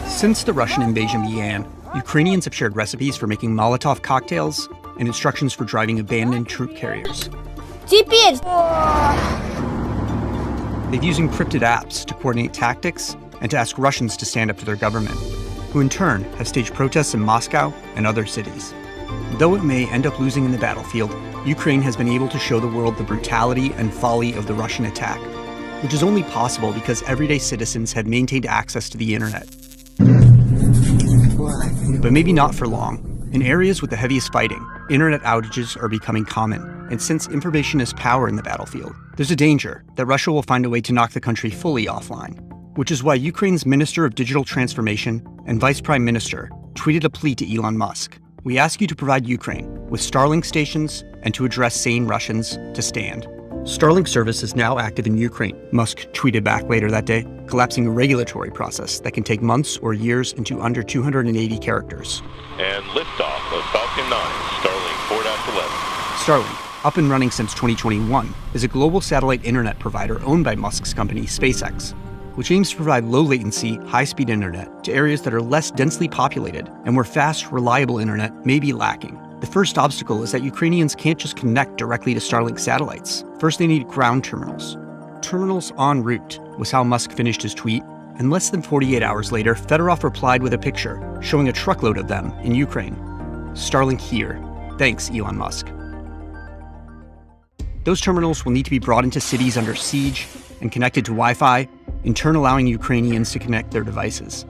Since the Russian invasion began, Ukrainians have shared recipes for making Molotov cocktails and instructions for driving abandoned troop carriers. They've used encrypted apps to coordinate tactics and to ask Russians to stand up to their government, who in turn have staged protests in Moscow and other cities. Though it may end up losing in the battlefield, Ukraine has been able to show the world the brutality and folly of the Russian attack, which is only possible because everyday citizens have maintained access to the internet. But maybe not for long. In areas with the heaviest fighting, internet outages are becoming common, and since information is power in the battlefield, there's a danger that Russia will find a way to knock the country fully offline, which is why Ukraine's Minister of Digital Transformation and Vice Prime Minister tweeted a plea to Elon Musk. We ask you to provide Ukraine with Starlink stations and to address sane Russians to stand. Starlink service is now active in Ukraine, Musk tweeted back later that day, collapsing a regulatory process that can take months or years into under 280 characters. And liftoff of Falcon 9, Starlink 4.11. Starlink, up and running since 2021, is a global satellite internet provider owned by Musk's company SpaceX, which aims to provide low-latency, high-speed internet to areas that are less densely populated and where fast, reliable internet may be lacking. The first obstacle is that Ukrainians can't just connect directly to Starlink satellites. First, they need ground terminals. Terminals en route was how Musk finished his tweet, and less than 48 hours later, Fedorov replied with a picture showing a truckload of them in Ukraine. Starlink here. Thanks, Elon Musk. Those terminals will need to be brought into cities under siege and connected to Wi-Fi, in turn allowing Ukrainians to connect their devices.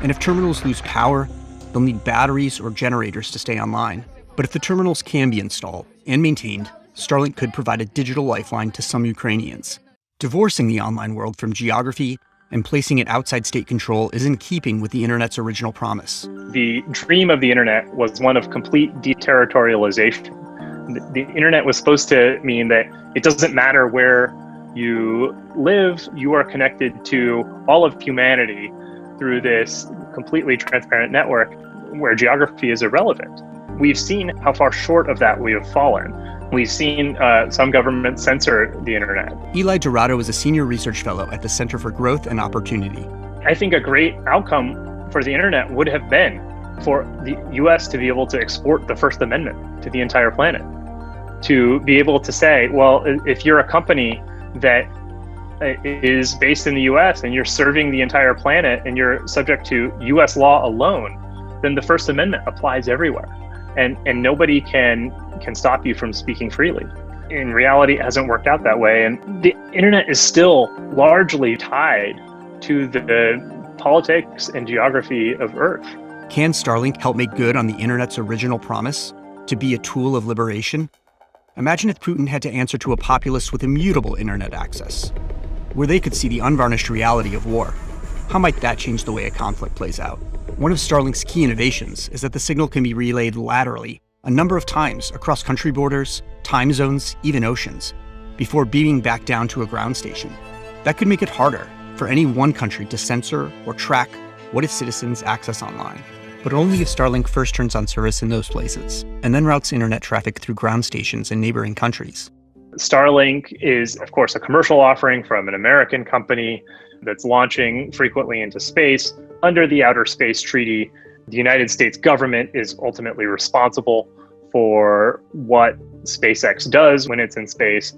And if terminals lose power, they'll need batteries or generators to stay online. But if the terminals can be installed and maintained, Starlink could provide a digital lifeline to some Ukrainians. Divorcing the online world from geography and placing it outside state control is in keeping with the internet's original promise. The dream of the internet was one of complete deterritorialization. The internet was supposed to mean that it doesn't matter where you live, you are connected to all of humanity through this completely transparent network where geography is irrelevant. We've seen how far short of that we have fallen. We've seen some governments censor the internet. Eli Dorado is a senior research fellow at the Center for Growth and Opportunity. I think a great outcome for the internet would have been for the US to be able to export the First Amendment to the entire planet. To be able to say, well, if you're a company that is based in the US and you're serving the entire planet and you're subject to US law alone, then the First Amendment applies everywhere. And nobody can stop you from speaking freely. In reality, it hasn't worked out that way. And the internet is still largely tied to the politics and geography of Earth. Can Starlink help make good on the internet's original promise to be a tool of liberation? Imagine if Putin had to answer to a populace with immutable internet access, where they could see the unvarnished reality of war. How might that change the way a conflict plays out? One of Starlink's key innovations is that the signal can be relayed laterally a number of times across country borders, time zones, even oceans, before beaming back down to a ground station. That could make it harder for any one country to censor or track what its citizens access online, but only if Starlink first turns on service in those places, and then routes internet traffic through ground stations in neighboring countries. Starlink is, of course, a commercial offering from an American company that's launching frequently into space. Under the Outer Space Treaty, the United States government is ultimately responsible for what SpaceX does when it's in space.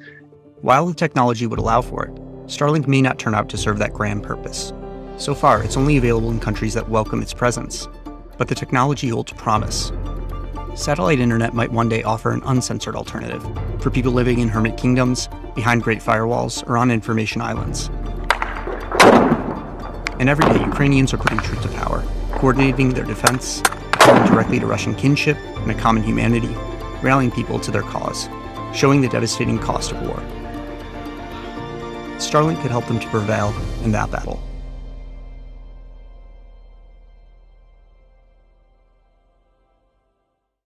While the technology would allow for it, Starlink may not turn out to serve that grand purpose. So far, it's only available in countries that welcome its presence, but the technology holds promise. Satellite internet might one day offer an uncensored alternative for people living in hermit kingdoms, behind great firewalls, or on information islands. And every day, Ukrainians are putting truth to power, coordinating their defense, appealing directly to Russian kinship and a common humanity, rallying people to their cause, showing the devastating cost of war. Starlink could help them to prevail in that battle.